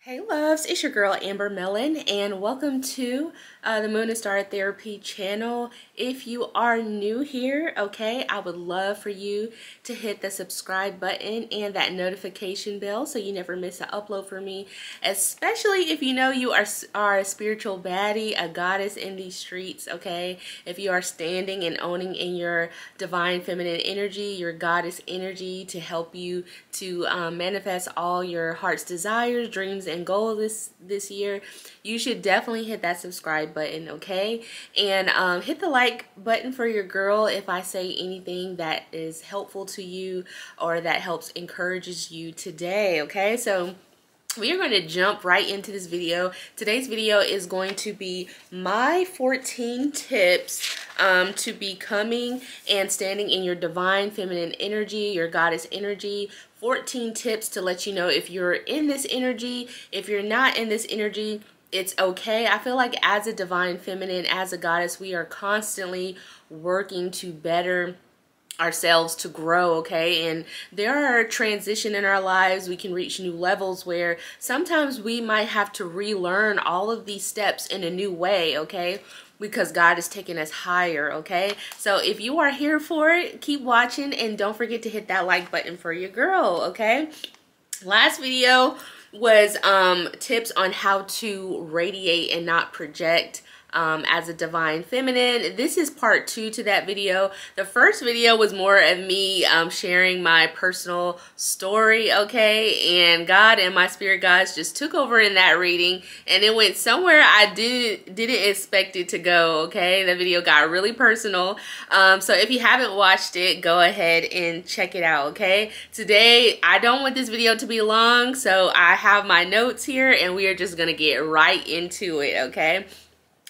Hey loves, it's your girl Amber Mellon and welcome to the Moon and Star Therapy channel. If you are new here, okay, I would love for you to hit the subscribe button and that notification bell so you never miss an upload from me, especially if you know you are a spiritual baddie, a goddess in these streets, okay? If you are standing and owning in your divine feminine energy, your goddess energy to help you to manifest all your heart's desires, dreams, and goals this year, you should definitely hit that subscribe button, okay? And hit the like button for your girl if I say anything that is helpful to you or that helps encourages you today, okay? So we are going to jump right into this video. Today's video is going to be my 14 tips to becoming and standing in your divine feminine energy, your goddess energy. 14 tips to let you know if you're in this energy, if you're not in this energy, it's okay. I feel like as a divine feminine, as a goddess, we are constantly working to better ourselves, to grow, okay? And there are transition in our lives. We can reach new levels where sometimes we might have to relearn all of these steps in a new way, okay? Because God is taking us higher, okay? So if you are here for it, keep watching and don't forget to hit that like button for your girl, okay? Last video was tips on how to radiate and not project as a divine feminine. This is part 2 to that video. The first video was more of me sharing my personal story, okay? And God and my spirit guides just took over in that reading and it went somewhere I didn't expect it to go, okay? The video got really personal. So if you haven't watched it, go ahead and check it out, okay? Today, I don't want this video to be long, so I have my notes here and we are just gonna get right into it, okay?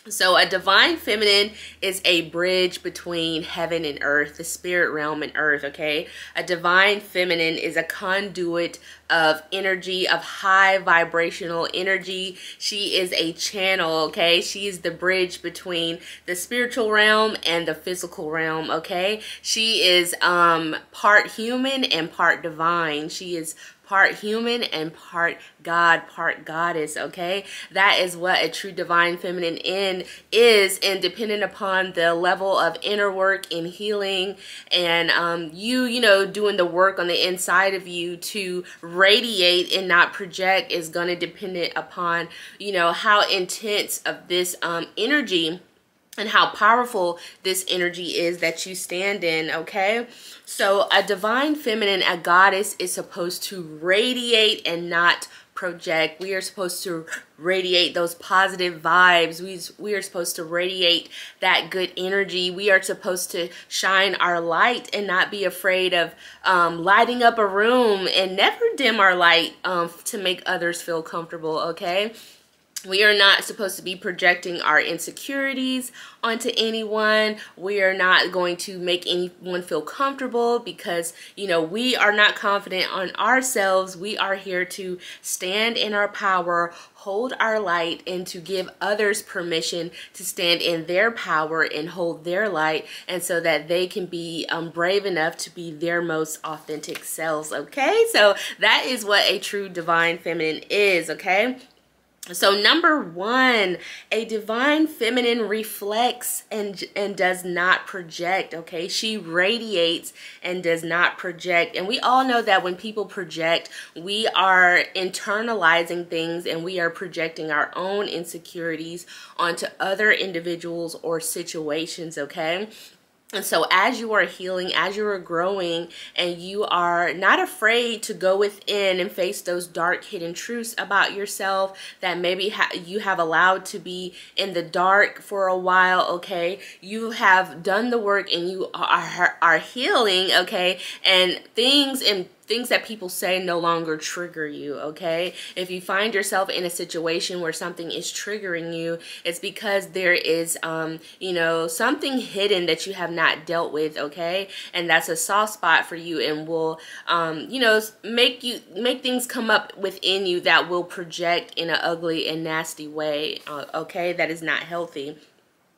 So a divine feminine is a bridge between heaven and earth, the spirit realm and earth, okay? A divine feminine is a conduit of energy, of high vibrational energy. She is a channel, okay? She is the bridge between the spiritual realm and the physical realm, okay? She is part human and part divine. She is part human and part God, part goddess, okay? That is what a true divine feminine is, and dependent upon the level of inner work and healing and you know, doing the work on the inside of you to radiate and not project is going to depend upon, you know, how intense of this energy and how powerful this energy is that you stand in, okay? So a divine feminine, a goddess, is supposed to radiate and not project. We are supposed to radiate those positive vibes. We are supposed to radiate that good energy. We are supposed to shine our light and not be afraid of lighting up a room, and never dim our light to make others feel comfortable, okay? We are not supposed to be projecting our insecurities onto anyone. We are not going to make anyone feel comfortable because, you know, we are not confident on ourselves. We are here to stand in our power, hold our light, and to give others permission to stand in their power and hold their light, and so that they can be brave enough to be their most authentic selves, okay? So that is what a true divine feminine is, okay? So number 1, a divine feminine reflects and does not project, okay? She radiates and does not project. And we all know that when people project, we are internalizing things and we are projecting our own insecurities onto other individuals or situations, okay? And so as you are healing, as you are growing, and you are not afraid to go within and face those dark hidden truths about yourself that maybe you have allowed to be in the dark for a while, okay? You have done the work and you are healing, okay? And things that people say no longer trigger you, okay? If you find yourself in a situation where something is triggering you, it's because there is, you know, something hidden that you have not dealt with, okay? And that's a soft spot for you and will, you know, make things come up within you that will project in an ugly and nasty way, okay? That is not healthy.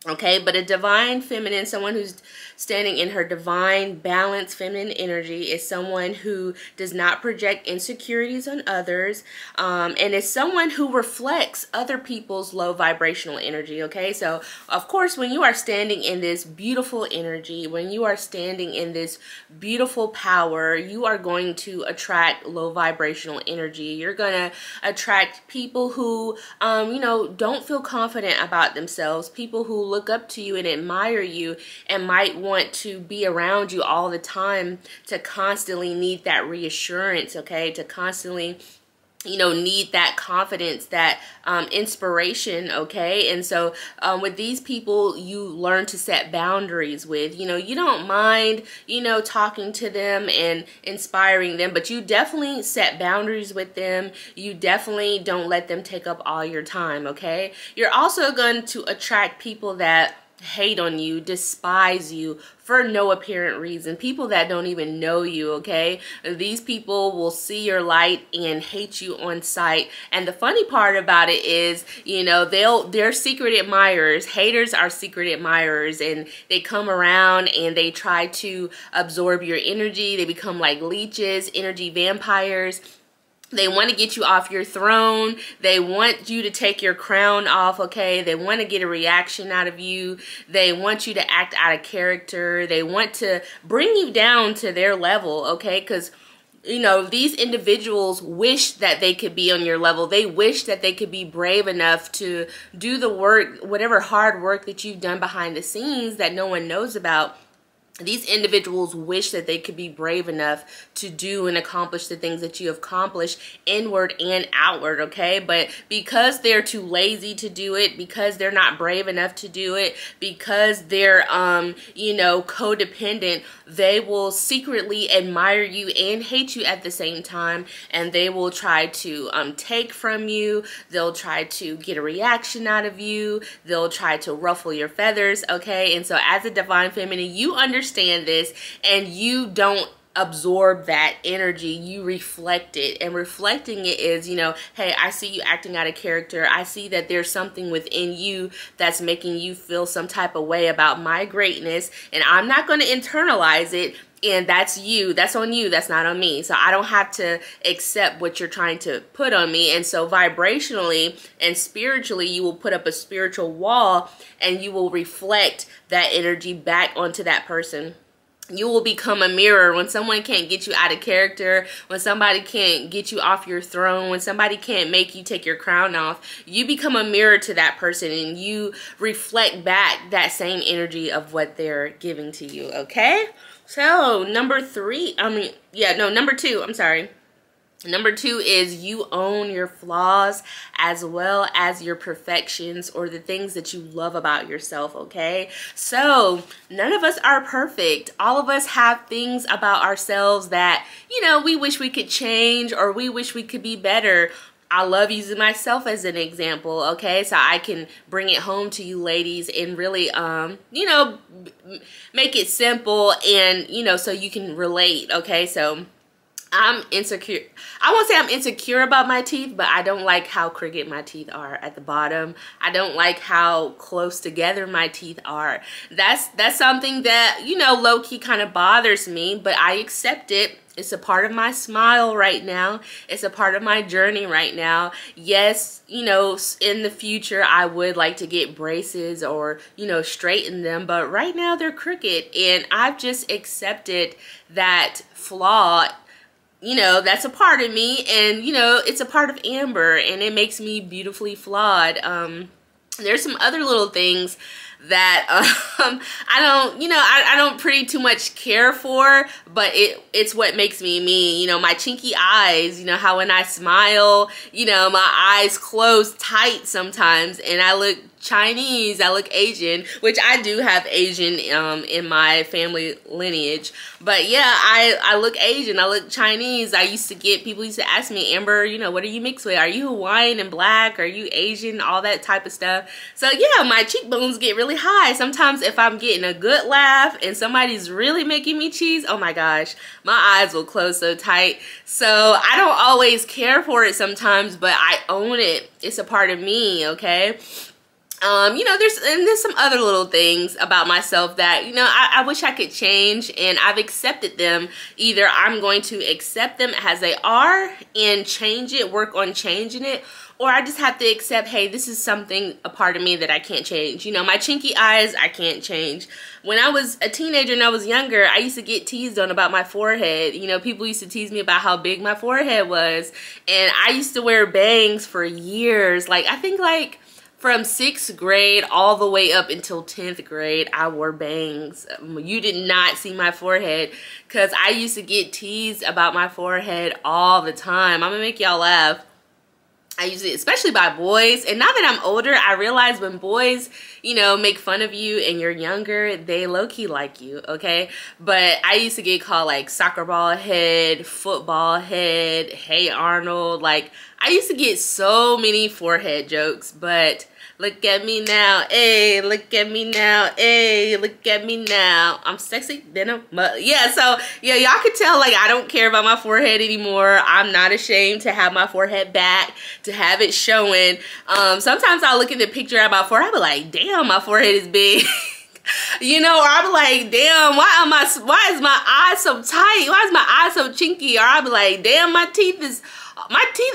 Okay, but a divine feminine, someone who's standing in her divine balanced feminine energy, is someone who does not project insecurities on others, and is someone who reflects other people's low vibrational energy. Okay, so of course, when you are standing in this beautiful energy, when you are standing in this beautiful power, you are going to attract low vibrational energy. You're going to attract people who, don't feel confident about themselves, people who look up to you and admire you and might want to be around you all the time, to constantly need that reassurance, okay, to constantly need that confidence, that inspiration, okay? And so with these people, you learn to set boundaries with. You don't mind, talking to them and inspiring them, but you definitely set boundaries with them. You definitely don't let them take up all your time, okay? You're also going to attract people that hate on you, despise you for no apparent reason, people that don't even know you, okay? These people will see your light and hate you on sight. And the funny part about it is, they're secret admirers. Haters are secret admirers, and they come around and they try to absorb your energy. They become like leeches, energy vampires. They want to get you off your throne. They want you to take your crown off, okay? They want to get a reaction out of you. They want you to act out of character. They want to bring you down to their level, okay? Because, these individuals wish that they could be on your level. They wish that they could be brave enough to do the work, whatever hard work that you've done behind the scenes that no one knows about. These individuals wish that they could be brave enough to do and accomplish the things that you have accomplished, inward and outward, okay? But because they're too lazy to do it, because they're not brave enough to do it, because they're, codependent, they will secretly admire you and hate you at the same time, and they will try to take from you. They'll try to get a reaction out of you. They'll try to ruffle your feathers, okay? And so as a divine feminine, you understand this, and you don't absorb that energy, you reflect it. And reflecting it is, hey, I see you acting out of character. I see that there's something within you that's making you feel some type of way about my greatness, and I'm not going to internalize it. And that's you. That's on you. That's not on me. So I don't have to accept what you're trying to put on me. And so vibrationally and spiritually, you will put up a spiritual wall, and you will reflect that energy back onto that person. You will become a mirror. When someone can't get you out of character, when somebody can't get you off your throne, when somebody can't make you take your crown off, you become a mirror to that person, and you reflect back that same energy of what they're giving to you, okay? So number two, I'm sorry. Number two is you own your flaws as well as your perfections, or the things that you love about yourself, okay? So none of us are perfect. All of us have things about ourselves that, we wish we could change, or we wish we could be better. I love using myself as an example, okay? So I can bring it home to you ladies and really, make it simple and, so you can relate, okay? So I'm insecure. I won't say I'm insecure about my teeth, but I don't like how crooked my teeth are at the bottom. I don't like how close together my teeth are. That's something that, low-key kind of bothers me, but I accept it. It's a part of my smile right now. It's a part of my journey right now. Yes, in the future, I would like to get braces or, straighten them. But right now, they're crooked. And I've just accepted that flaw. That's a part of me. And, it's a part of Amber. And it makes me beautifully flawed. There's some other little things that I don't pretty too much care for, but it's what makes me me. My chinky eyes, how when I smile, my eyes close tight sometimes, and I look Chinese, I look Asian, which I do have Asian in my family lineage. But yeah, I look Asian, I look Chinese. People used to ask me, Amber, what are you mixed with? Are you Hawaiian and black? Are you Asian? All that type of stuff. So yeah, my cheekbones get really high. Sometimes if I'm getting a good laugh and somebody's really making me cheese, oh my gosh, my eyes will close so tight. So I don't always care for it sometimes, but I own it. It's a part of me, okay? You know, there's some other little things about myself that, you know, I wish I could change, and I've accepted them. Either I'm going to accept them as they are and change it, work on changing it, or I just have to accept, hey, this is something, a part of me that I can't change. You know, my chinky eyes, I can't change. When I was a teenager and I was younger, I used to get teased on about my forehead. You know, people used to tease me about how big my forehead was, and I used to wear bangs for years. Like, I think like from 6th grade all the way up until 10th grade, I wore bangs. You did not see my forehead because I used to get teased about my forehead all the time. I'm gonna make y'all laugh. I usually, especially by boys, and now that I'm older, I realize when boys, you know, make fun of you and you're younger, they low-key like you, okay? But I used to get called like soccer ball head, football head, hey Arnold. Like, I used to get so many forehead jokes, but look at me now, hey, look at me now, hey, look at me now. I'm sexy, then I'm, yeah, so, yeah, y'all could tell, like, I don't care about my forehead anymore. I'm not ashamed to have my forehead back, to have it showing. Sometimes I'll look at the picture of my forehead, I'll be like, damn, my forehead is big. You know, or I'll be like, damn, why is my eye so tight? Why is my eye so chinky? Or I'll be like, damn, my teeth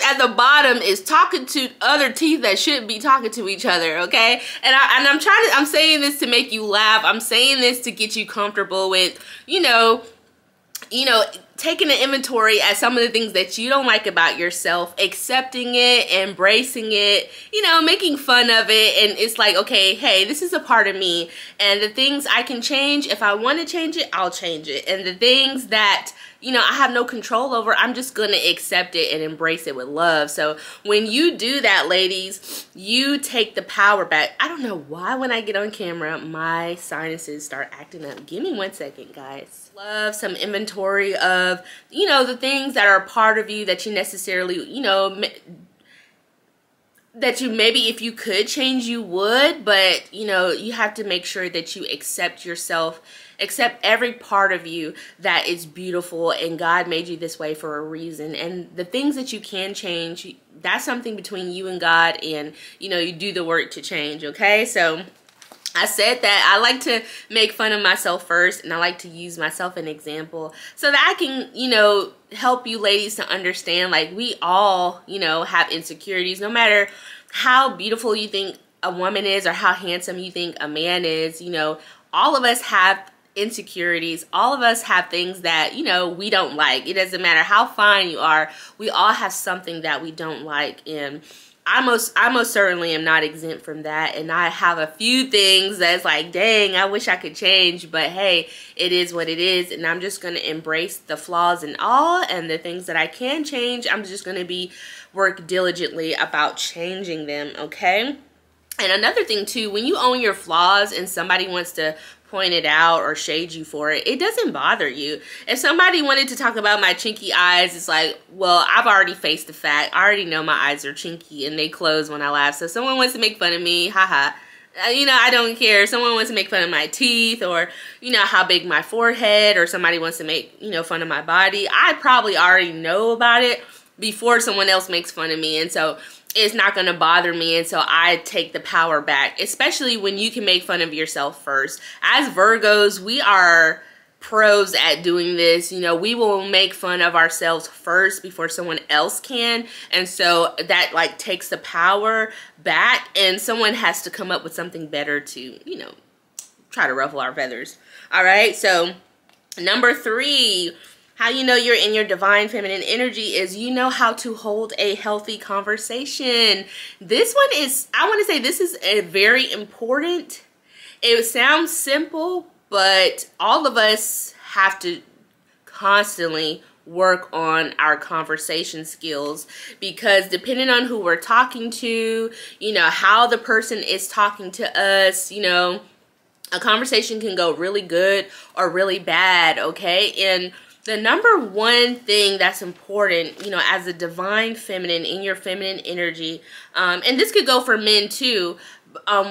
at the bottom is talking to other teeth that shouldn't be talking to each other, okay? And I'm saying this to make you laugh. I'm saying this to get you comfortable with, you know, taking an inventory at some of the things that you don't like about yourself, accepting it, embracing it, you know, making fun of it. And it's like, okay, hey, this is a part of me. And the things I can change, if I want to change it, I'll change it. And the things that, you know, I have no control over, I'm just going to accept it and embrace it with love. So when you do that, ladies, you take the power back. I don't know why when I get on camera, my sinuses start acting up. Give me 1 second, guys. Love some inventory of, you know, the things that are a part of you that you necessarily, you know, that you maybe if you could change, you would, but, you know, you have to make sure that you accept yourself, accept every part of you that is beautiful, and God made you this way for a reason. And the things that you can change, that's something between you and God, and, you know, you do the work to change, okay? So I said that I like to make fun of myself first, and I like to use myself as an example so that I can, you know, help you ladies to understand, like, we all, you know, have insecurities. No matter how beautiful you think a woman is or how handsome you think a man is, you know, all of us have insecurities. All of us have things that, you know, we don't like. It doesn't matter how fine you are. We all have something that we don't like, and I most certainly am not exempt from that. And I have a few things that's like, dang, I wish I could change, but hey, it is what it is. And I'm just going to embrace the flaws and all, and the things that I can change, I'm just going to work diligently about changing them, okay? And another thing too, when you own your flaws and somebody wants to point it out or shade you for it, it doesn't bother you. If somebody wanted to talk about my chinky eyes, it's like, well, I've already faced the fact. I already know my eyes are chinky and they close when I laugh. So if someone wants to make fun of me, haha, you know, I don't care. If someone wants to make fun of my teeth, or, you know, how big my forehead, or somebody wants to make, you know, fun of my body, I probably already know about it before someone else makes fun of me. And so it's not going to bother me, and so I take the power back, especially when you can make fun of yourself first. As Virgos, we are pros at doing this. You know, we will make fun of ourselves first before someone else can, and so that like takes the power back, and someone has to come up with something better to, you know, try to ruffle our feathers. All right, so number 3, how you know you're in your divine feminine energy is you know how to hold a healthy conversation. This one is, I want to say this is a very important. It sounds simple, but all of us have to constantly work on our conversation skills, because depending on who we're talking to, you know, how the person is talking to us, you know, a conversation can go really good or really bad, okay? And the number one thing that's important, you know, as a divine feminine, in your feminine energy, and this could go for men too,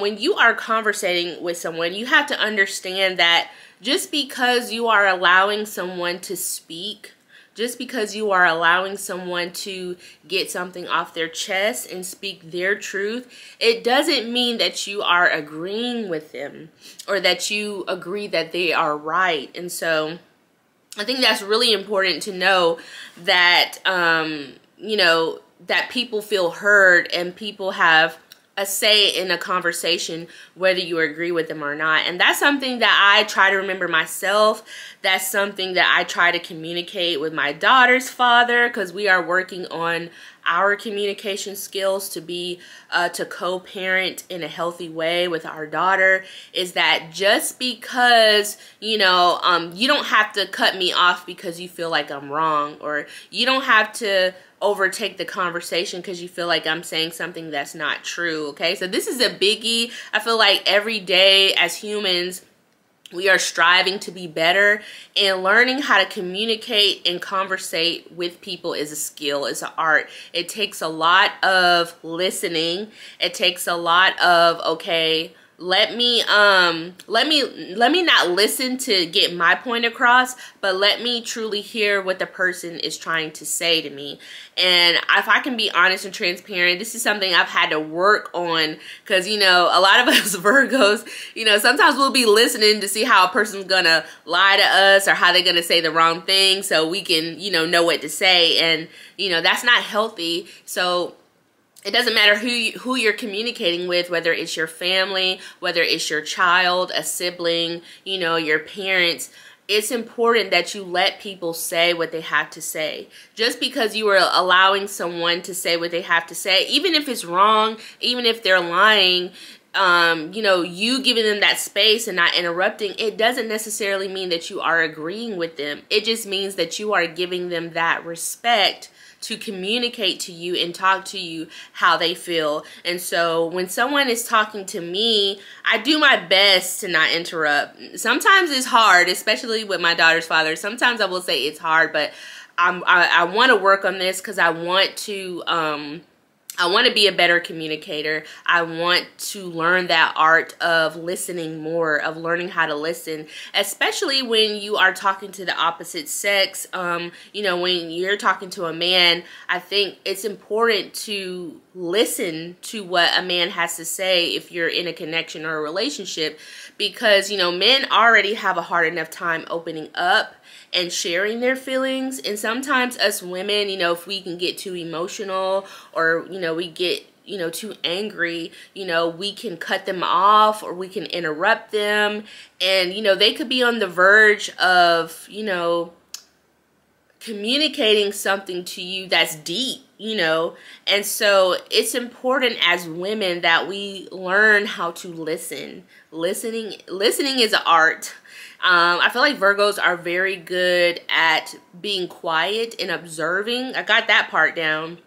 when you are conversating with someone, you have to understand that just because you are allowing someone to speak Just because you are allowing someone to get something off their chest and speak their truth, it doesn't mean that you are agreeing with them or that you agree that they are right. And so I think that's really important to know that, you know, that people feel heard and people have a say in a conversation, whether you agree with them or not. And that's something that I try to remember myself. That's something that I try to communicate with my daughter's father, because we are working on our communication skills to be to co-parent in a healthy way with our daughter. Is that just because, you know, you don't have to cut me off because you feel like I'm wrong, or you don't have to overtake the conversation because you feel like I'm saying something that's not true. Okay, so this is a biggie. I feel like every day as humans, we are striving to be better, and learning how to communicate and conversate with people is a skill, it's an art. It takes a lot of listening. It takes a lot of, okay, let me not listen to get my point across, but let me truly hear what the person is trying to say to me. And if I can be honest and transparent, this is something I've had to work on, because, you know, a lot of us Virgos, you know, sometimes we'll be listening to see how a person's gonna lie to us or how they're gonna say the wrong thing so we can, you know what to say. And, you know, that's not healthy. So it doesn't matter who you're communicating with, whether it's your family, whether it's your child, a sibling, you know, your parents. It's important that you let people say what they have to say. Just because you are allowing someone to say what they have to say, even if it's wrong, even if they're lying, you know, you giving them that space and not interrupting, it doesn't necessarily mean that you are agreeing with them. It just means that you are giving them that respect to communicate to you and talk to you how they feel. And so when someone is talking to me, I do my best to not interrupt. Sometimes it's hard, especially with my daughter's father. Sometimes I will say it's hard, but I want to work on this because I want to be a better communicator. I want to learn that art of listening more, of learning how to listen, especially when you are talking to the opposite sex. You know, when you're talking to a man, I think it's important to listen to what a man has to say if you're in a connection or a relationship, because, you know, men already have a hard enough time opening up and sharing their feelings. And sometimes us women, you know, if we can get too emotional, or, you know, we get, you know, too angry, you know, we can cut them off or we can interrupt them. And, you know, they could be on the verge of, you know, communicating something to you that's deep, you know. And so it's important as women that we learn how to listen. Listening is an art. I feel like Virgos are very good at being quiet and observing. I got that part down.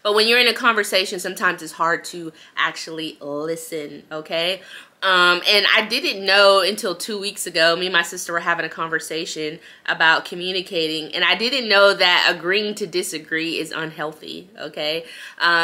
But when you're in a conversation, sometimes it's hard to actually listen, okay? And I didn't know until 2 weeks ago, me and my sister were having a conversation about communicating, and I didn't know that agreeing to disagree is unhealthy, okay?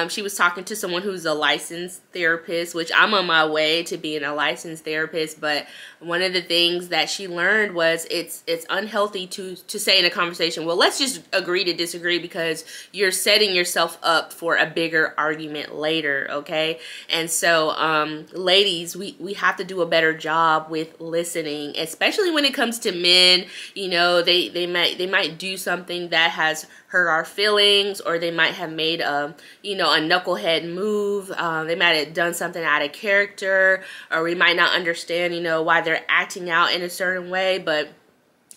She was talking to someone who's a licensed therapist, which I'm on my way to being a licensed therapist, but one of the things that she learned was it's unhealthy to say in a conversation, well, let's just agree to disagree, because you're setting yourself up for a bigger argument later, okay? And so, ladies, we have to do a better job with listening, especially when it comes to men. You know, they might do something that has hurt our feelings, or they might have made a knucklehead move. They might have done something out of character, or we might not understand, you know, why they're acting out in a certain way, but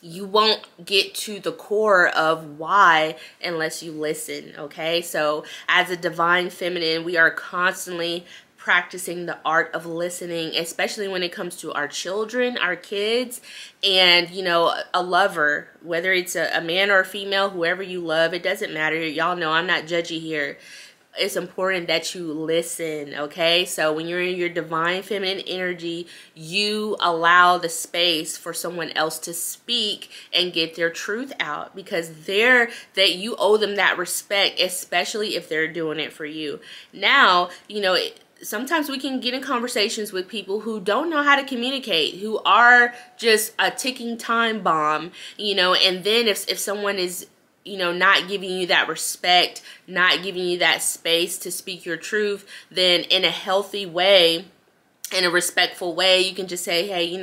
you won't get to the core of why unless you listen, okay? So as a divine feminine, we are constantly practicing the art of listening, especially when it comes to our children, our kids, and, you know, a lover, whether it's a man or a female, whoever you love, it doesn't matter. Y'all know I'm not judgy here. It's important that you listen, okay? So when you're in your divine feminine energy, you allow the space for someone else to speak and get their truth out, because that you owe them that respect, especially if they're doing it for you. Now, you know, sometimes we can get in conversations with people who don't know how to communicate, who are just a ticking time bomb, you know, and then if someone is not giving you that respect, not giving you that space to speak your truth, then in a healthy way, in a respectful way, you can just say, hey,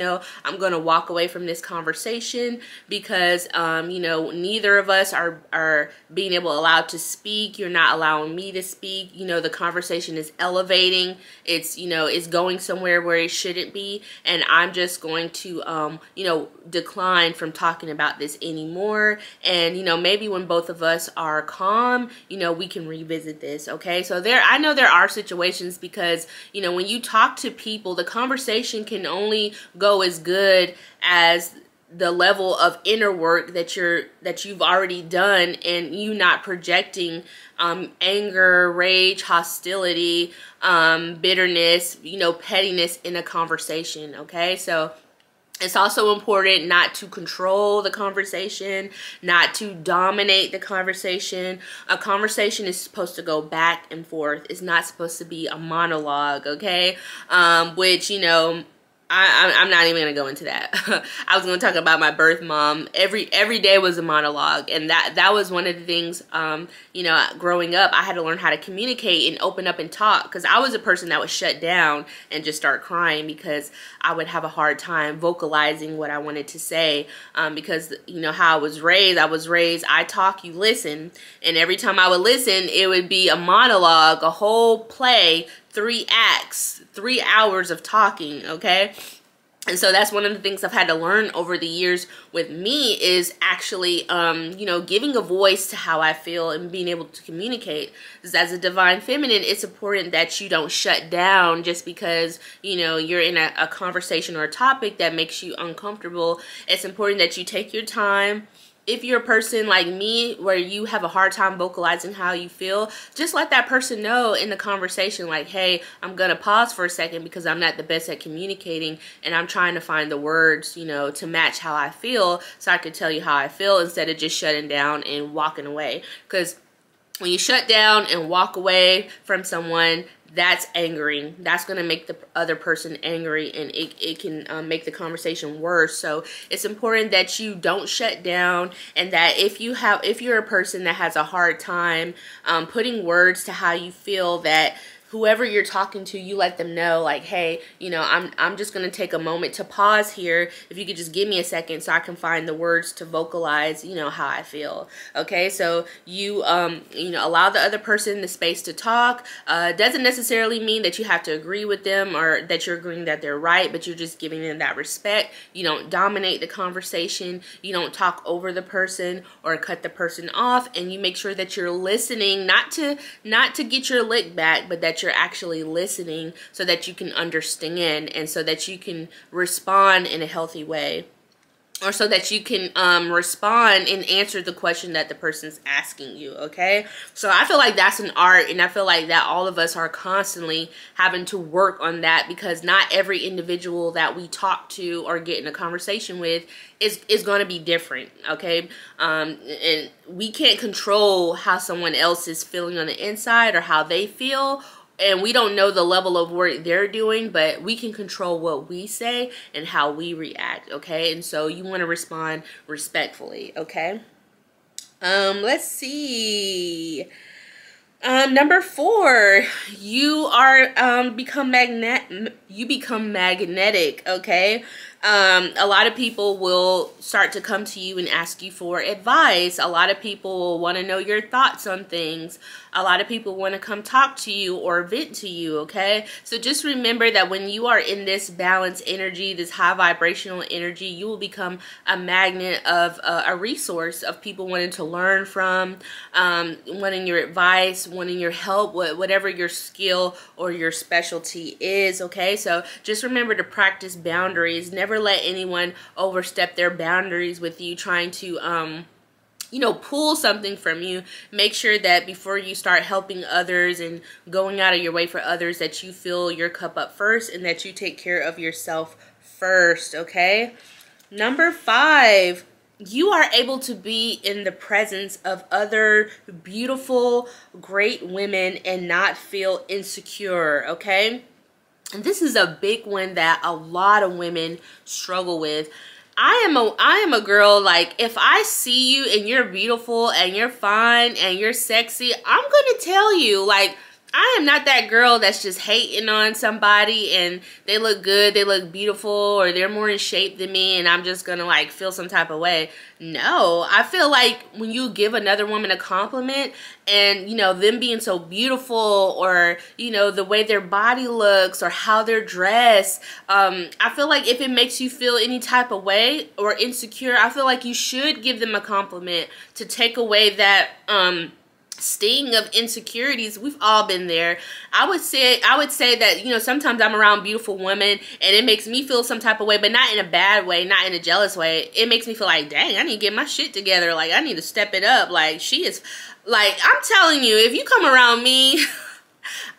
I'm going to walk away from this conversation because, neither of us are being allowed to speak. You're not allowing me to speak. The conversation is elevating. It's going somewhere where it shouldn't be. And I'm just going to, decline from talking about this anymore. And, maybe when both of us are calm, we can revisit this. Okay. So I know there are situations because, when you talk to people, the conversation can only go as good as the level of inner work that you've already done, and you not projecting anger, rage, hostility, bitterness, pettiness in a conversation. Okay, so it's also important not to control the conversation, not to dominate the conversation. A conversation is supposed to go back and forth. It's not supposed to be a monologue, okay? Which, I'm not even going to go into that. I was going to talk about my birth mom. Every day was a monologue. And that was one of the things, growing up, I had to learn how to communicate and open up and talk. Because I was a person that would shut down and just start crying because I would have a hard time vocalizing what I wanted to say. Because, how I was raised, I talk, you listen. And every time I would listen, it would be a monologue, a whole play, 3 acts, 3 hours of talking, okay? And so that's one of the things I've had to learn over the years with me is actually, giving a voice to how I feel and being able to communicate. Because as a divine feminine, it's important that you don't shut down just because, you're in a conversation or a topic that makes you uncomfortable. It's important that you take your time. If you're a person like me where you have a hard time vocalizing how you feel, just let that person know in the conversation, like, hey, I'm going to pause for a second because I'm not the best at communicating and I'm trying to find the words, to match how I feel so I can tell you how I feel instead of just shutting down and walking away. Because when you shut down and walk away from someone, that's angering. That's going to make the other person angry, and it can make the conversation worse. So it's important that you don't shut down, and that if you're a person that has a hard time putting words to how you feel, that whoever you're talking to, you let them know, like, hey, I'm just going to take a moment to pause here. If you could just give me a second so I can find the words to vocalize, how I feel. Okay, so you allow the other person the space to talk. Doesn't necessarily mean that you have to agree with them or that you're agreeing that they're right, but you're just giving them that respect. You don't dominate the conversation. You don't talk over the person or cut the person off, and you make sure that you're listening, not to get your lick back, but that you're actually listening so that you can understand and so that you can respond in a healthy way, or so that you can respond and answer the question that the person's asking you, okay? So I feel like that's an art, and I feel like that all of us are constantly having to work on that, because not every individual that we talk to or get in a conversation with is going to be different, okay? And we can't control how someone else is feeling on the inside or how they feel, and we don't know the level of work they're doing, but we can control what we say and how we react, okay? And so you want to respond respectfully, okay? Let's see. Number 4, you become magnetic, okay? A lot of people will start to come to you and ask you for advice. A lot of people will want to know your thoughts on things. A lot of people want to come talk to you or vent to you, okay? So just remember that when you are in this balanced energy, this high vibrational energy, you will become a magnet of a resource of people wanting to learn from, wanting your advice, wanting your help, whatever your skill or your specialty is, okay? So just remember to practice boundaries. Never let anyone overstep their boundaries with you trying to pull something from you. Make sure that before you start helping others and going out of your way for others, that you fill your cup up first and that you take care of yourself first, okay? Number 5, you are able to be in the presence of other beautiful, great women and not feel insecure, okay? And this is a big one that a lot of women struggle with. I am a girl, like, if I see you and you're beautiful and you're fine and you're sexy, I'm gonna tell you. Like, I am not that girl that's just hating on somebody and they look good, they look beautiful, or they're more in shape than me and I'm just gonna like feel some type of way. No, I feel like when you give another woman a compliment and, you know, them being so beautiful, or, you know, the way their body looks or how they're dressed, I feel like if it makes you feel any type of way or insecure, I feel like you should give them a compliment to take away that, sting of insecurities. We've all been there. I would say that, you know, sometimes I'm around beautiful women and it makes me feel some type of way, but not in a bad way, not in a jealous way. It makes me feel like, dang, I need to get my shit together. Like, I need to step it up. Like, she is, like, I'm telling you, if you come around me,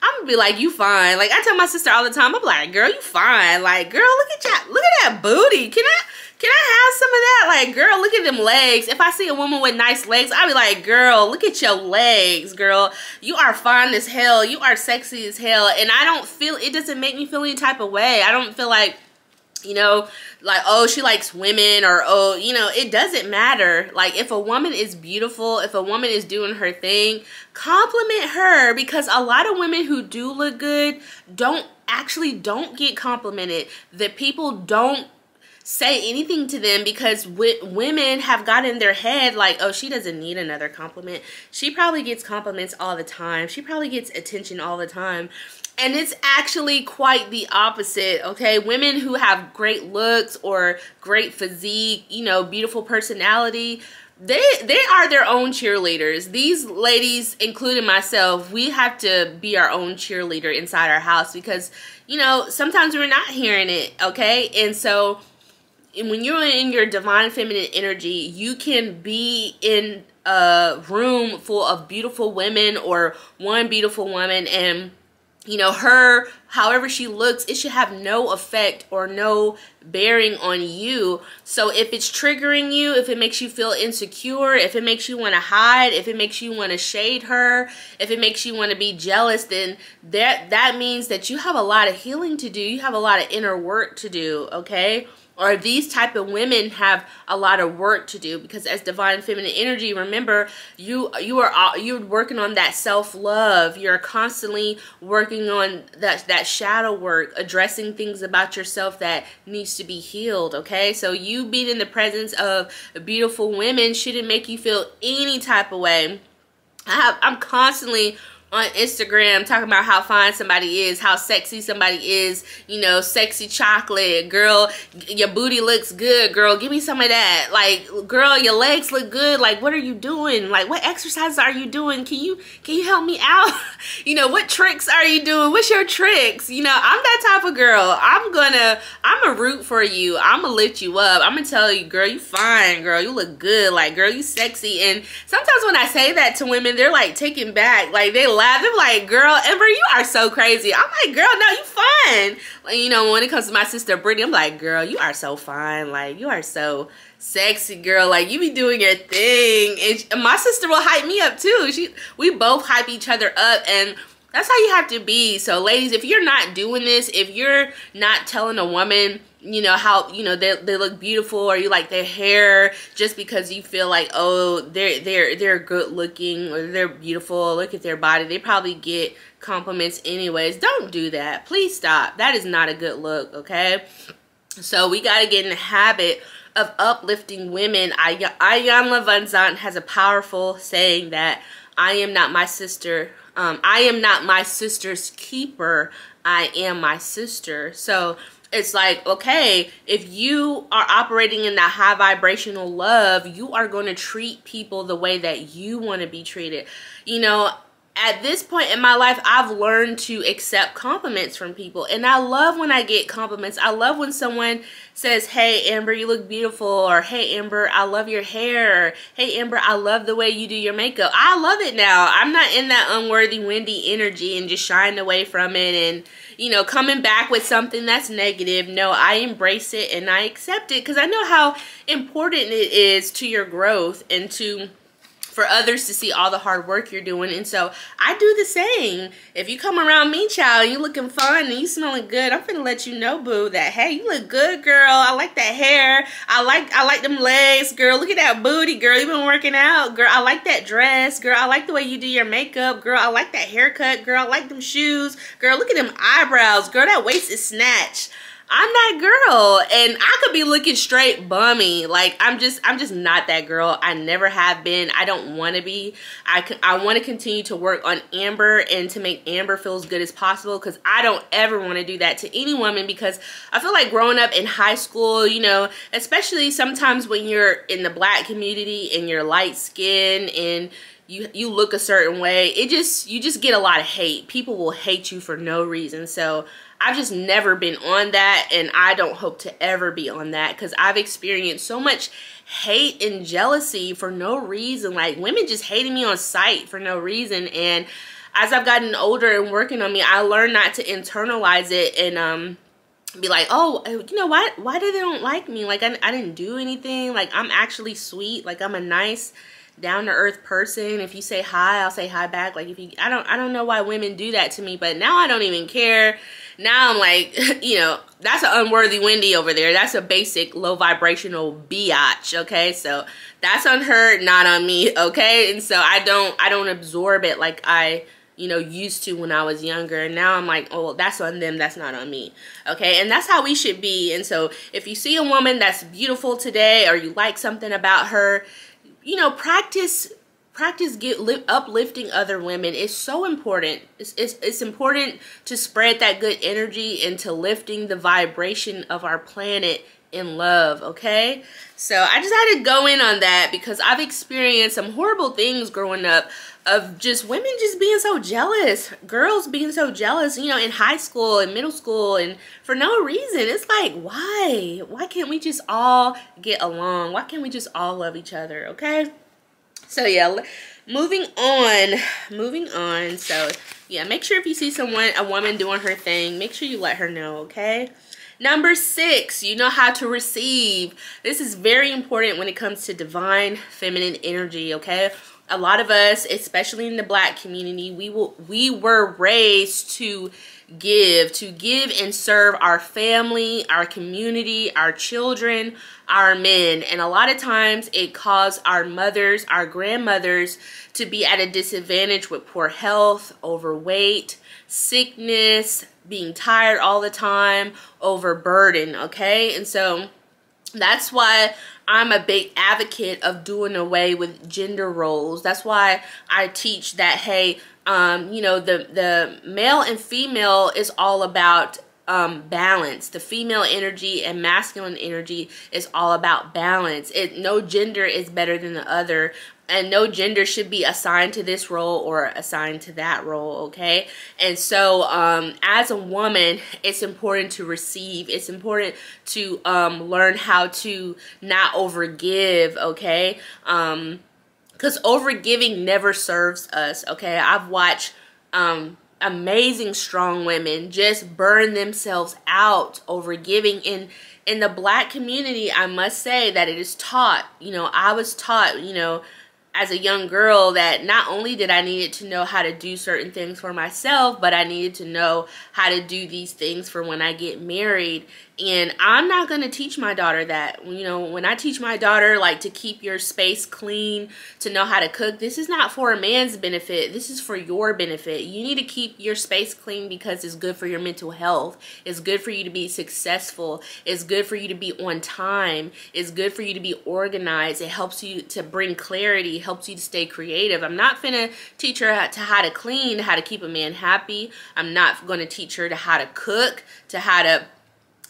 I'm gonna be like, you fine. Like, I tell my sister all the time, I'm like, girl, you fine. Like, girl, look at that booty. Can I have some of that? Like, girl, look at them legs. If I see a woman with nice legs, I'll be like, girl, look at your legs, girl. You are fine as hell. You are sexy as hell. And I don't feel, it doesn't make me feel any type of way. I don't feel like, you know, like, oh, she likes women, or, oh, you know, it doesn't matter. Like, if a woman is beautiful, if a woman is doing her thing, compliment her, because a lot of women who do look good don't get complimented. The people don't say anything to them because women have got in their head like, oh, she doesn't need another compliment. She probably gets compliments all the time. She probably gets attention all the time. And it's actually quite the opposite, okay? Women who have great looks or great physique, you know, beautiful personality, they are their own cheerleaders. These ladies, including myself, we have to be our own cheerleader inside our house because, you know, sometimes we're not hearing it, okay? And so when you're in your divine feminine energy, you can be in a room full of beautiful women or one beautiful woman, and, you know, her, however she looks, it should have no effect or no bearing on you. So if it's triggering you, if it makes you feel insecure, if it makes you want to hide, if it makes you want to shade her, if it makes you want to be jealous, then that means that you have a lot of healing to do. You have a lot of inner work to do, okay? Or these type of women have a lot of work to do, because as divine feminine energy, remember, you're working on that self-love. You're constantly working on that shadow work, addressing things about yourself that needs to be healed, okay? So you being in the presence of beautiful women shouldn't make you feel any type of way. I'm constantly on Instagram talking about how fine somebody is, how sexy somebody is, you know, sexy chocolate, girl, your booty looks good, girl, give me some of that. Like, girl, your legs look good. Like, what are you doing? Like, what exercises are you doing? Can you help me out? You know, what tricks are you doing? What's your tricks? You know, I'm that type of girl. I'm a root for you. I'm gonna lift you up. I'm gonna tell you, girl, you fine, girl, you look good, like, girl, you sexy. And sometimes when I say that to women, they're like taken back, like they laugh. They're like, girl, Amber, you are so crazy. I'm like, girl, no, you fine. Like, you know, when it comes to my sister Brittany, I'm like, girl, you are so fine. Like, you are so sexy, girl. Like, you be doing your thing. And my sister will hype me up too. We both hype each other up, and that's how you have to be. So ladies, if you're not doing this, if you're not telling a woman, you know, how, you know, they look beautiful, or you like their hair just because you feel like, oh, they're good looking, or they're beautiful, look at their body, they probably get compliments anyways. Don't do that. Please stop. That is not a good look, okay? So we got to get in the habit of uplifting women. Ayanna Van Zandt has a powerful saying that I am not my sister. I am not my sister's keeper. I am my sister. So it's like, okay, if you are operating in that high vibrational love, you are going to treat people the way that you want to be treated. You know, at this point in my life, I've learned to accept compliments from people. And I love when I get compliments. I love when someone says, hey, Amber, you look beautiful. Or, hey, Amber, I love your hair. Or, hey, Amber, I love the way you do your makeup. I love it now. I'm not in that unworthy, windy energy and just shying away from it and, you know, coming back with something that's negative. No, I embrace it and I accept it, because I know how important it is to your growth and to for others to see all the hard work you're doing. And so I do the same. If you come around me, child, and you looking fun and you smelling good, I'm finna let you know, boo, that hey, you look good, girl. I like that hair. I like them legs, girl. Look at that booty, girl. You been working out, girl. I like that dress, girl. I like the way you do your makeup, girl. I like that haircut, girl. I like them shoes, girl. Look at them eyebrows, girl. That waist is snatched. I'm that girl, and I could be looking straight bummy. Like, I'm just not that girl. I never have been. I don't want to be. I want to continue to work on Amber and to make Amber feel as good as possible, because I don't ever want to do that to any woman, because I feel like growing up in high school, you know, especially sometimes when you're in the black community and you're light skinned and you look a certain way, you just get a lot of hate. People will hate you for no reason. So I've just never been on that, and I don't hope to ever be on that, because I've experienced so much hate and jealousy for no reason. Like, women just hating me on sight for no reason. And as I've gotten older and working on me, I learned not to internalize it and be like, oh, you know, why do they don't like me? Like, I didn't do anything. Like, I'm actually sweet. Like, I'm a nice, down-to-earth person. If you say hi, I'll say hi back. Like, if you, I don't know why women do that to me, but now I don't even care. Now I'm like, you know, that's an unworthy Wendy over there. That's a basic low vibrational biatch, okay? So that's on her, not on me, okay? And so I don't absorb it like I, you know, used to when I was younger. And now I'm like, oh, well, that's on them, that's not on me, okay? And that's how we should be. And so if you see a woman that's beautiful today, or you like something about her, you know, practice uplifting other women. It's so important. It's important to spread that good energy into lifting the vibration of our planet in love, okay? So I just had to go in on that, because I've experienced some horrible things growing up of just women just being so jealous, girls being so jealous, you know, in high school and middle school, and for no reason. It's like, why can't we just all get along? Why can't we just all love each other, okay? So yeah, moving on. So yeah, make sure if you see a woman doing her thing, make sure you let her know, okay? Number 6, you know how to receive. This is very important when it comes to divine feminine energy, okay? A lot of us, especially in the black community, we were raised to give and serve our family, our community, our children, our men. And a lot of times it caused our mothers, our grandmothers to be at a disadvantage with poor health, overweight, sickness, being tired all the time, overburden, okay? And so that's why I'm a big advocate of doing away with gender roles. That's why I teach that, hey, you know, the male and female is all about balance. The female energy and masculine energy is all about balance. No gender is better than the other, and no gender should be assigned to this role or assigned to that role, okay? And so as a woman, it's important to receive. It's important to learn how to not overgive, okay? Because overgiving never serves us, okay? I've watched amazing strong women just burn themselves out overgiving. In the black community, I must say that it is taught, you know, I was taught, you know, as a young girl, that not only did I need to know how to do certain things for myself, but I needed to know how to do these things for when I get married. And I'm not going to teach my daughter that. You know, when I teach my daughter, like, to keep your space clean, to know how to cook, this is not for a man's benefit. This is for your benefit. You need to keep your space clean because it's good for your mental health. It's good for you to be successful. It's good for you to be on time. It's good for you to be organized. It helps you to bring clarity, helps you to stay creative. I'm not finna teach her how to clean, how to keep a man happy. I'm not going to teach her how to cook, to how to,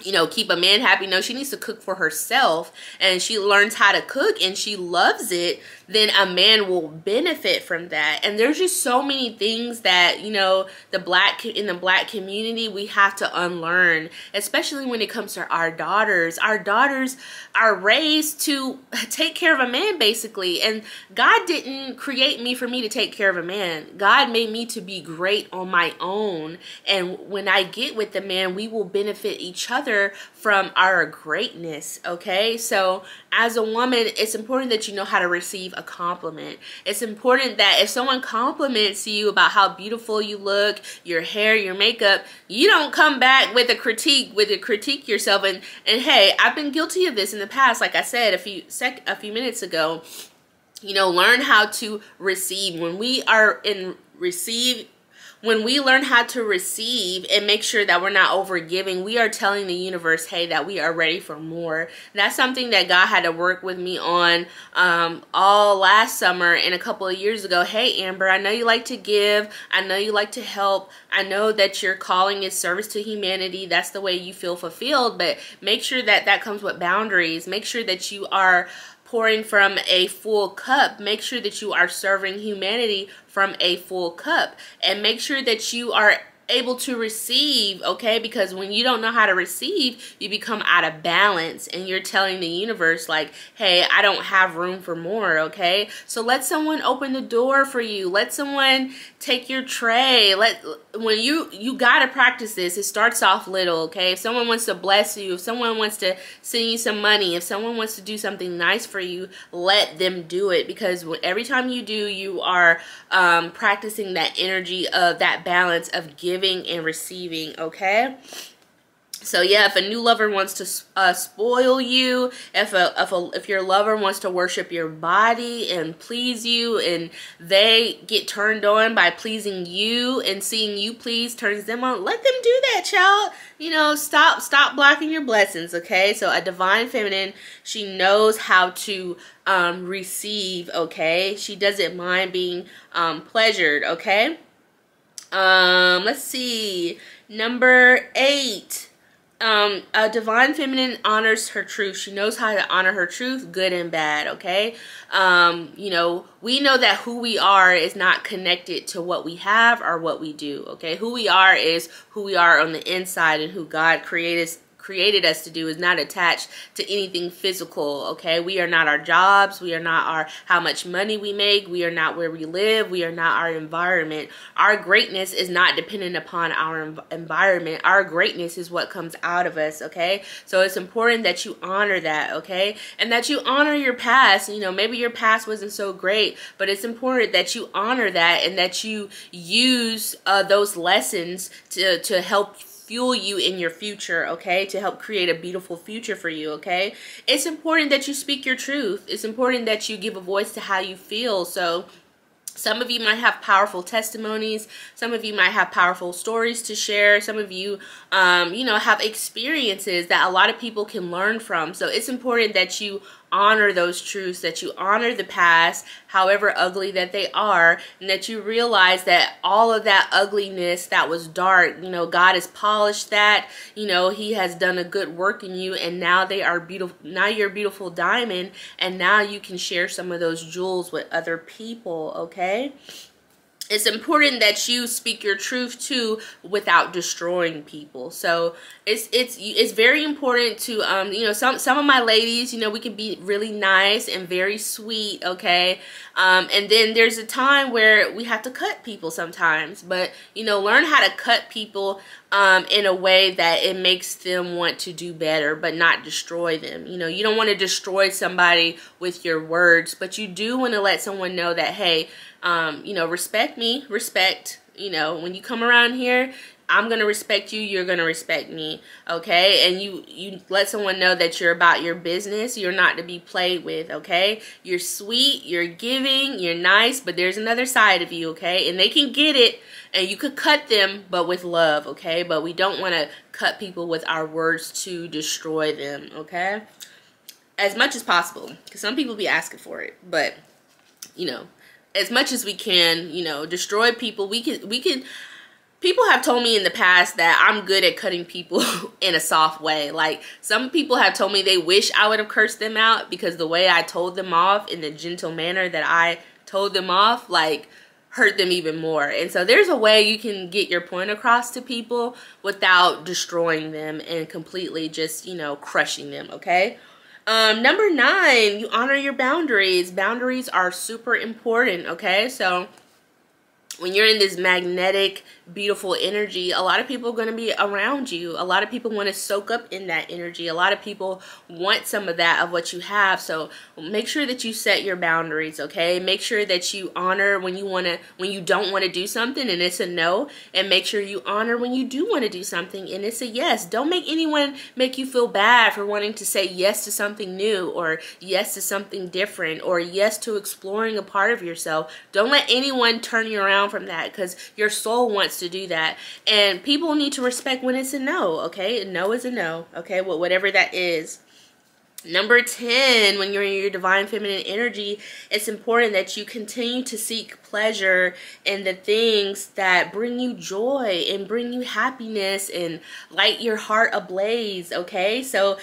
you know, keep a man happy. No, she needs to cook for herself, and she learns how to cook and she loves it, then a man will benefit from that. And there's just so many things that, you know, in the black community, we have to unlearn, especially when it comes to our daughters. Our daughters are raised to take care of a man, basically. And God didn't create me for me to take care of a man. God made me to be great on my own. And when I get with the man, we will benefit each other. other from our greatness, okay? So as a woman, it's important that you know how to receive a compliment. It's important that if someone compliments you about how beautiful you look, your hair, your makeup, you don't come back with a critique yourself. And hey, I've been guilty of this in the past. Like I said a few minutes ago, you know, learn how to receive. When we learn how to receive and make sure that we're not over giving, we are telling the universe, hey, that we are ready for more. That's something that God had to work with me on all last summer and a couple of years ago. Hey, Amber, I know you like to give. I know you like to help. I know that your calling is service to humanity. That's the way you feel fulfilled, but make sure that that comes with boundaries. Make sure that you are pouring from a full cup. Make sure that you are serving humanity from a full cup, and make sure that you are able to receive, okay? Because when you don't know how to receive, you become out of balance, and you're telling the universe like, hey, I don't have room for more, okay? So let someone open the door for you. Let someone take your tray. When you gotta practice this. It starts off little, okay? If someone wants to bless you, if someone wants to send you some money, if someone wants to do something nice for you, let them do it, because every time you do, you are practicing that energy of that balance of giving and receiving, okay? So yeah, if a new lover wants to spoil you, if your lover wants to worship your body and please you, and they get turned on by pleasing you, and seeing you please turns them on, let them do that, child. You know, stop blocking your blessings, okay? So a divine feminine, she knows how to receive, okay? She doesn't mind being pleasured, okay? Let's see. Number 8. A divine feminine honors her truth. She knows how to honor her truth, good and bad, okay? You know, we know that who we are is not connected to what we have or what we do, okay? Who we are is who we are on the inside, and who God created us to do is not attached to anything physical, okay? We are not our jobs. We are not how much money we make. We are not where we live. We are not our environment. Our greatness is not dependent upon our environment. Our greatness is what comes out of us, okay? So it's important that you honor that, okay? And that you honor your past. You know, maybe your past wasn't so great, but it's important that you honor that, and that you use those lessons to help fuel you in your future, okay? To help create a beautiful future for you, okay? It's important that you speak your truth. It's important that you give a voice to how you feel. So some of you might have powerful testimonies. Some of you might have powerful stories to share. Some of you, you know, have experiences that a lot of people can learn from. So it's important that you honor those truths, that you honor the past, however ugly that they are, and that you realize that all of that ugliness that was dark, you know, God has polished that. You know, He has done a good work in you, and now they are beautiful. Now you're a beautiful diamond, and now you can share some of those jewels with other people, okay? It's important that you speak your truth too without destroying people. So it's very important to you know, some of my ladies, you know, we can be really nice and very sweet, okay? And then there's a time where we have to cut people sometimes, but you know, learn how to cut people in a way that it makes them want to do better, but not destroy them. You know, you don't want to destroy somebody with your words, but you do want to let someone know that, hey, you know, respect me, you know, when you come around here, I'm going to respect you, you're going to respect me, okay? And you let someone know that you're about your business, you're not to be played with, okay? You're sweet, you're giving, you're nice, but there's another side of you, okay? And they can get it, and you could cut them, but with love, okay? But we don't want to cut people with our words to destroy them, okay? As much as possible, because some people be asking for it, but, you know, as much as we can, you know, destroy people. We can. People have told me in the past that I'm good at cutting people in a soft way. Like, some people have told me they wish I would have cursed them out, because the way I told them off, in the gentle manner that I told them off, like, hurt them even more. And so there's a way you can get your point across to people without destroying them and completely just, you know, crushing them, okay? Number 9, you honor your boundaries. Boundaries are super important, okay? So when you're in this magnetic, beautiful energy, a lot of people are going to be around you. A lot of people want to soak up in that energy. A lot of people want some of that of what you have. So make sure that you set your boundaries, okay? Make sure that you honor when you don't want to do something and it's a no, and make sure you honor when you do want to do something and it's a yes. Don't make anyone make you feel bad for wanting to say yes to something new, or yes to something different, or yes to exploring a part of yourself. Don't let anyone turn you around from that, because your soul wants to do that, and people need to respect when it's a no, okay? A no is a no, okay? Well, whatever that is. Number 10, when you're in your divine feminine energy, it's important that you continue to seek pleasure in the things that bring you joy and bring you happiness and light your heart ablaze, okay? So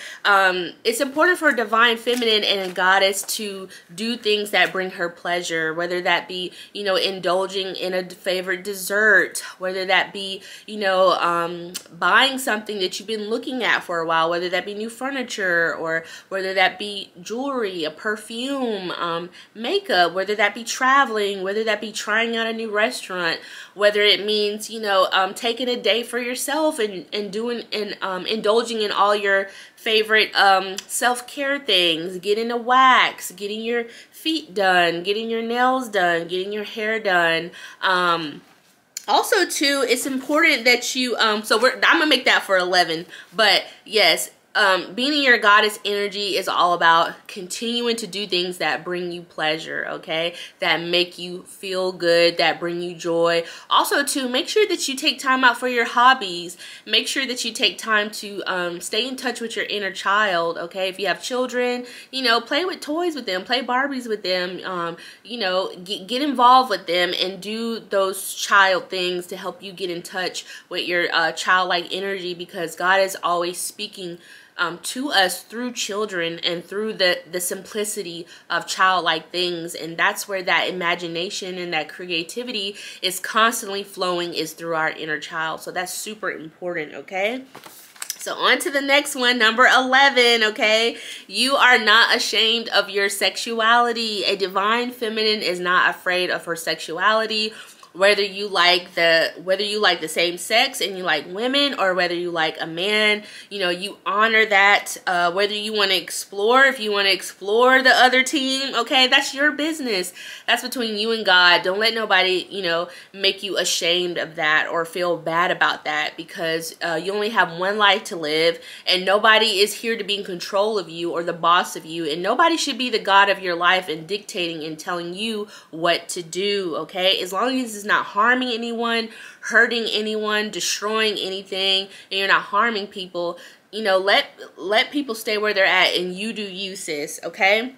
it's important for a divine feminine and a goddess to do things that bring her pleasure, whether that be, you know, indulging in a favorite dessert, whether that be, you know, buying something that you've been looking at for a while, whether that be new furniture, or whether that be jewelry, a perfume, makeup, whether that be traveling, whether that be trying out a new restaurant, whether it means, you know, taking a day for yourself and doing and indulging in all your favorite self-care things, getting a wax, getting your feet done, getting your nails done, getting your hair done. Also, too, it's important that you, I'm gonna make that for 11, but yes, being in your goddess energy is all about continuing to do things that bring you pleasure, okay? That make you feel good, that bring you joy. Also, too, make sure that you take time out for your hobbies. Make sure that you take time to stay in touch with your inner child, okay? If you have children, you know, play with toys with them, play Barbies with them, you know, get involved with them and do those child things to help you get in touch with your childlike energy, because God is always speaking to us through children and through the simplicity of childlike things. And that's where that imagination and that creativity is constantly flowing, is through our inner child. So that's super important, okay? So on to the next one, number 11, okay? You are not ashamed of your sexuality. A divine feminine is not afraid of her sexuality. Whether you like the same sex and you like women, or whether you like a man, you know, you honor that. Whether you want to explore, if you want to explore the other team, okay, that's your business. That's between you and God. Don't let nobody, you know, make you ashamed of that or feel bad about that, because you only have one life to live, and nobody is here to be in control of you or the boss of you, and nobody should be the God of your life and dictating and telling you what to do, okay? As long as it's not harming anyone, hurting anyone, destroying anything, and you're not harming people, you know, let people stay where they're at, and you do you, sis, okay?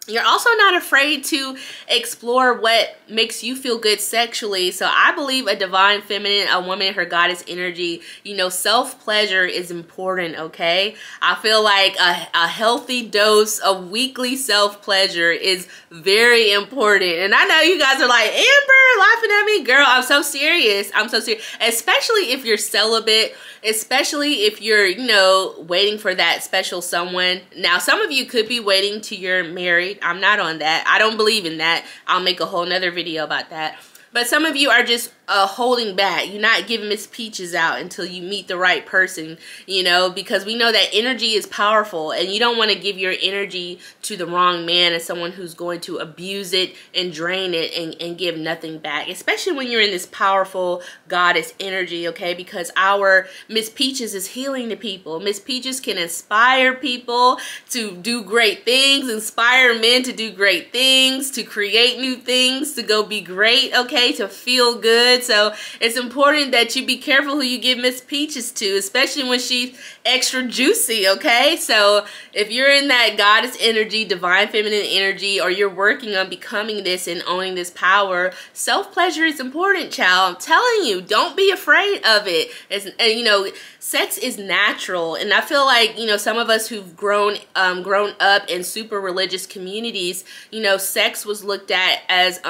You're also not afraid to explore what makes you feel good sexually. So I believe a divine feminine, a woman in her goddess energy, you know, self-pleasure is important, okay? I feel like a healthy dose of weekly self-pleasure is very important. And I know you guys are like, Amber, laughing at me. Girl, I'm so serious. I'm so serious. Especially if you're celibate, especially if you're, you know, waiting for that special someone. Now, some of you could be waiting till you're married. I'm not on that. I don't believe in that. I'll make a whole nother video about that. But some of you are just holding back. You're not giving Miss Peaches out until you meet the right person, you know, because we know that energy is powerful, and you don't want to give your energy to the wrong man as someone who's going to abuse it and drain it and give nothing back, especially when you're in this powerful goddess energy, okay? Because our Miss Peaches is healing the people. Miss Peaches can inspire people to do great things, inspire men to do great things, to create new things, to go be great, okay, to feel good. So it's important that you be careful who you give Miss Peaches to, especially when she's extra juicy, okay? So if you're in that goddess energy, divine feminine energy, or you're working on becoming this and owning this power, self-pleasure is important, child. I'm telling you, don't be afraid of it. And you know, sex is natural, and I feel like, you know, some of us who've grown up in super religious communities, you know, sex was looked at as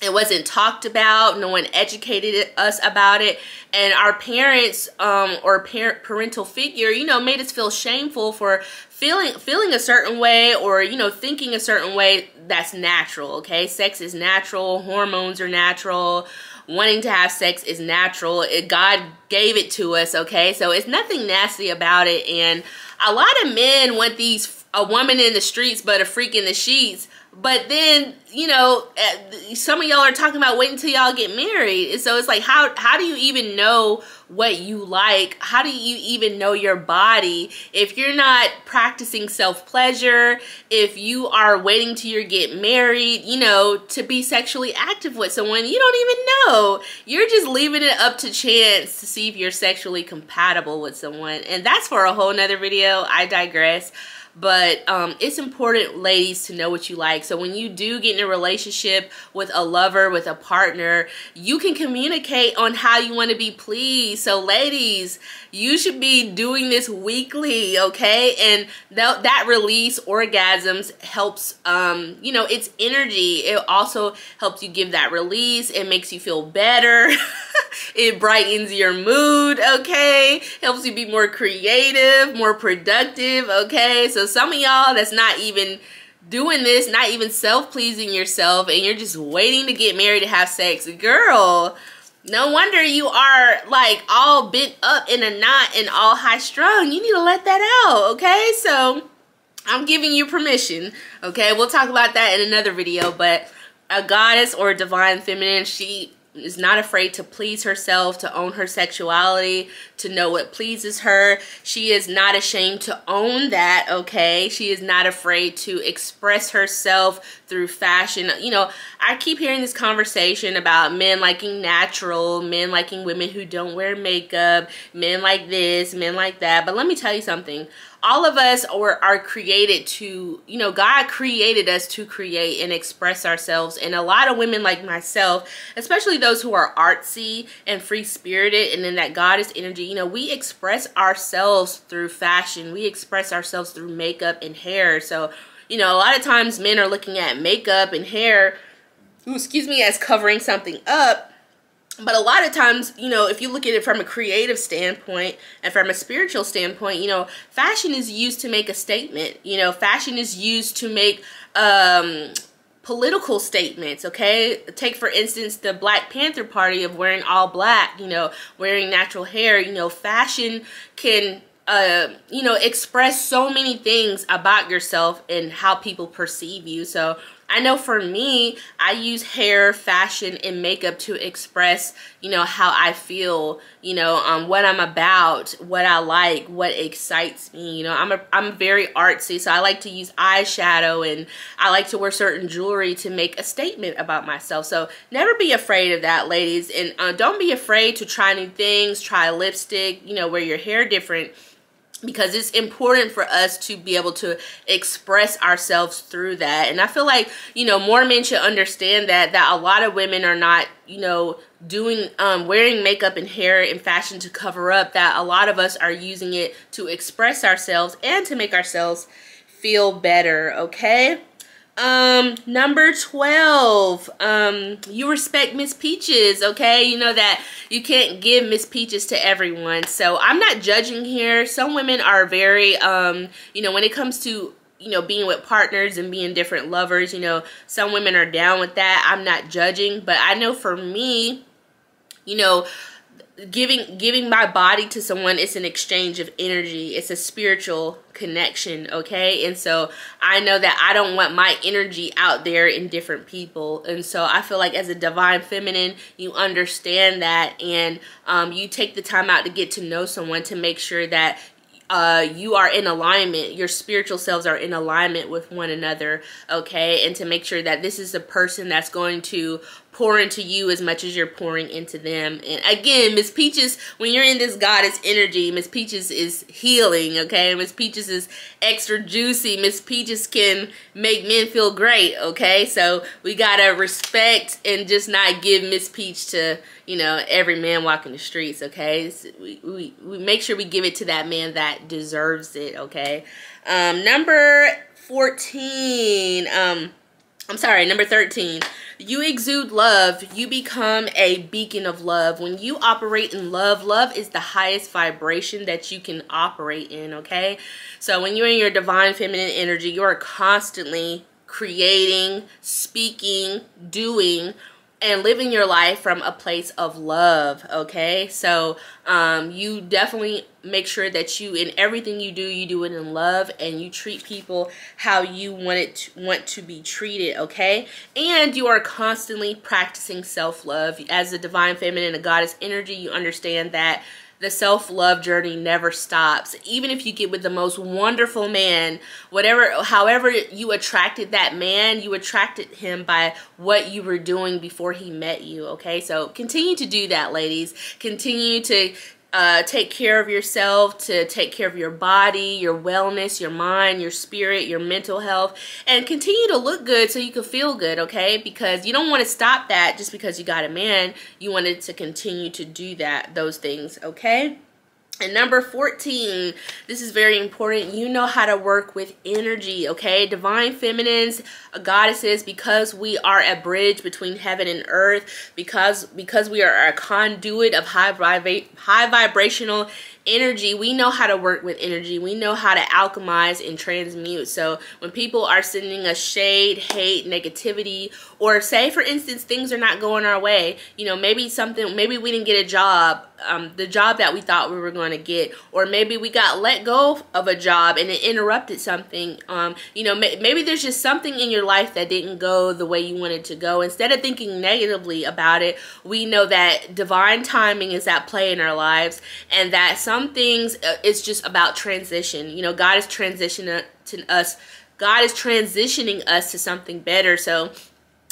it wasn't talked about. No one educated us about it, and our parents or parental figure, you know, made us feel shameful for feeling a certain way, or, you know, thinking a certain way. That's natural, okay? Sex is natural, hormones are natural, wanting to have sex is natural. God gave it to us, okay? So it's nothing nasty about it. And a lot of men want a woman in the streets but a freak in the sheets. But then, you know, some of y'all are talking about waiting until y'all get married. And so it's like, how do you even know what you like? How do you even know your body if you're not practicing self-pleasure, if you are waiting till you get married, you know, to be sexually active with someone you don't even know? You're just leaving it up to chance to see if you're sexually compatible with someone. And that's for a whole nother video. I digress. But it's important, ladies, to know what you like. So when you do get in a relationship with a lover, with a partner, you can communicate on how you want to be pleased. So ladies, you should be doing this weekly, okay? And that release orgasms helps, you know, it's energy. It also helps you give that release. It makes you feel better. It brightens your mood, okay? Helps you be more creative, more productive, okay? So some of y'all that's not even doing this, not even self-pleasing yourself, and you're just waiting to get married to have sex. Girl, no wonder you are like all bent up in a knot and all high strung. You need to let that out, okay? So I'm giving you permission, okay? We'll talk about that in another video, but a goddess or a divine feminine, she is not afraid to please herself, to own her sexuality, to know what pleases her. She is not ashamed to own that, okay? She is not afraid to express herself through fashion. You know, I keep hearing this conversation about men liking natural, men liking women who don't wear makeup, men like this, men like that. But let me tell you something. All of us are created to, you know, God created us to create and express ourselves. And a lot of women like myself, especially those who are artsy and free-spirited and in that goddess energy, you know, we express ourselves through fashion. We express ourselves through makeup and hair. So, you know, a lot of times men are looking at makeup and hair, as covering something up. But a lot of times, you know, if you look at it from a creative standpoint and from a spiritual standpoint, you know, fashion is used to make a statement. You know, fashion is used to make political statements, okay? Take, for instance, the Black Panther Party of wearing all black, you know, wearing natural hair. You know, fashion can you know, express so many things about yourself and how people perceive you. So I know for me, I use hair, fashion, and makeup to express, you know, how I feel, you know, what I'm about, what I like, what excites me. You know, I'm very artsy, so I like to use eyeshadow and I like to wear certain jewelry to make a statement about myself. So never be afraid of that, ladies, and don't be afraid to try new things, try lipstick, you know, wear your hair different. Because it's important for us to be able to express ourselves through that. And I feel like, you know, more men should understand that a lot of women are not, you know, doing, wearing makeup and hair and fashion to cover up, that a lot of us are using it to express ourselves and to make ourselves feel better, okay? Number 12, you respect Miss Peaches, okay? You know that you can't give Miss Peaches to everyone. So I'm not judging here. Some women are very, you know, when it comes to, you know, being with partners and being different lovers, you know, some women are down with that. I'm not judging, but I know for me, you know, giving my body to someone, it's an exchange of energy. It's a spiritual connection, okay? And so I know that I don't want my energy out there in different people. And so I feel like as a divine feminine, you understand that, and you take the time out to get to know someone to make sure that you are in alignment, your spiritual selves are in alignment with one another, okay? And to make sure that this is a person that's going to pour into you as much as you're pouring into them. And again, Miss Peaches, when you're in this goddess energy, Miss Peaches is healing, okay? Miss Peaches is extra juicy. Miss Peaches can make men feel great, okay? So we gotta respect and just not give Miss Peach to, you know, every man walking the streets, okay? So we make sure we give it to that man that deserves it, okay? Number 13. You exude love. You become a beacon of love. When you operate in love, love is the highest vibration that you can operate in, okay? So when you're in your divine feminine energy, you are constantly creating, speaking, doing and living your life from a place of love. Okay, so you definitely make sure that you, in everything you do it in love, and you treat people how you want to be treated. Okay, and you are constantly practicing self-love. As a divine feminine, a goddess energy, you understand that the self-love journey never stops. Even if you get with the most wonderful man, however you attracted that man, you attracted him by what you were doing before he met you. Okay, so continue to do that, ladies. Continue to take care of yourself, to take care of your body, your wellness, your mind, your spirit, your mental health, and continue to look good so you can feel good, okay? Because you don't want to stop that just because you got a man. You wanted to continue to do those things, okay? And number 14, this is very important. You know how to work with energy, okay? Divine feminines, goddesses, because we are a bridge between heaven and earth, because we are a conduit of high vibrational energy, we know how to work with energy. We know how to alchemize and transmute. So when people are sending us shade, hate, negativity, or say, for instance, things are not going our way, you know, maybe we didn't get a job, the job that we thought we were going to get, or maybe we got let go of a job and it interrupted something. You know, maybe there's just something in your life that didn't go the way you wanted to go. Instead of thinking negatively about it, we know that divine timing is at play in our lives, and that some things it's just about transition. You know, God is transitioning us. God is transitioning us to something better. So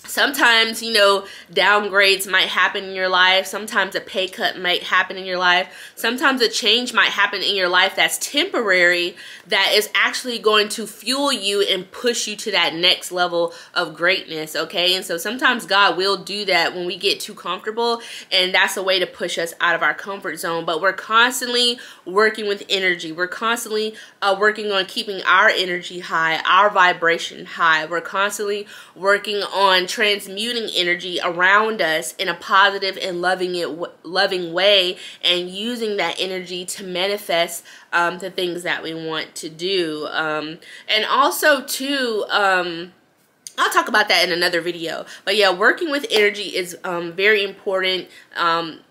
sometimes, you know, downgrades might happen in your life. Sometimes a pay cut might happen in your life. Sometimes a change might happen in your life that's temporary, that is actually going to fuel you and push you to that next level of greatness, okay? And so sometimes God will do that when we get too comfortable, and that's a way to push us out of our comfort zone. But we're constantly working with energy. We're constantly working on keeping our energy high, our vibration high. We're constantly working on transmuting energy around us in a positive and loving way, and using that energy to manifest the things that we want to do. And also too, I'll talk about that in another video. But yeah, working with energy is very important.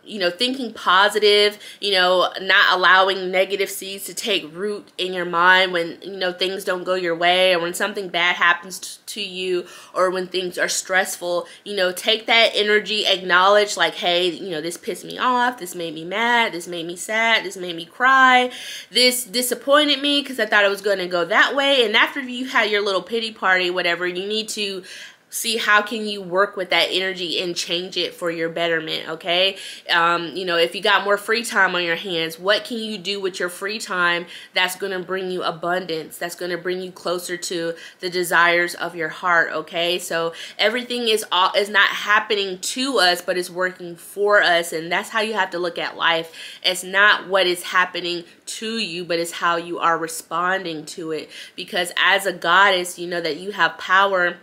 You know, thinking positive, you know, not allowing negative seeds to take root in your mind when, you know, things don't go your way, or when something bad happens to you, or when things are stressful. You know, take that energy, acknowledge like, hey, you know, this pissed me off, this made me mad, this made me sad, this made me cry, this disappointed me because I thought it was going to go that way. And after you had your little pity party, whatever, you need to see how can you work with that energy and change it for your betterment, okay? You know, if you got more free time on your hands, what can you do with your free time that's going to bring you abundance, that's going to bring you closer to the desires of your heart, okay? So everything is not happening to us, but it's working for us, and that's how you have to look at life. It's not what is happening to you, but it's how you are responding to it. Because as a goddess, you know that you have power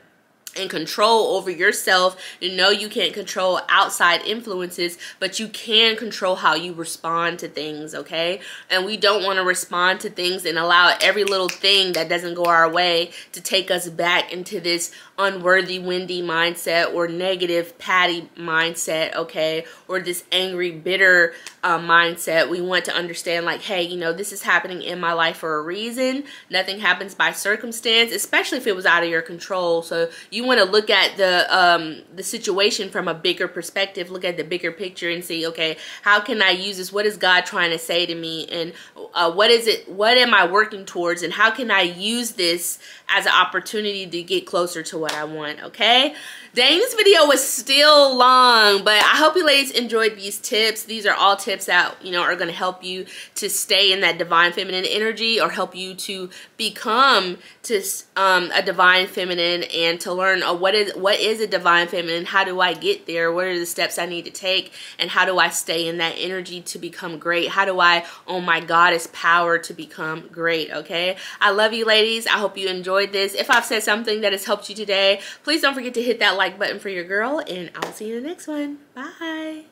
and control over yourself. You know you can't control outside influences, but you can control how you respond to things, okay? And we don't want to respond to things and allow every little thing that doesn't go our way to take us back into this unworthy, windy mindset, or negative, patty mindset, okay? Or this angry, bitter mindset. We want to understand like, hey, you know, this is happening in my life for a reason. Nothing happens by circumstance, especially if it was out of your control. So you want to look at the situation from a bigger perspective, look at the bigger picture and see, okay, how can I use this? What is God trying to say to me? And what am I working towards? And how can I use this as an opportunity to get closer to what I want, okay? Dang, this video was still long, but I hope you ladies enjoyed these tips. These are all tips that, you know, are going to help you to stay in that divine feminine energy, or help you to become a divine feminine, and to learn what is a divine feminine, how do I get there, what are the steps I need to take, and how do I stay in that energy to become great, how do I own my goddess power to become great, okay? I love you ladies. I hope you enjoyed this. If I've said something that has helped you today, please don't forget to hit that like button for your girl, and I'll see you in the next one. Bye.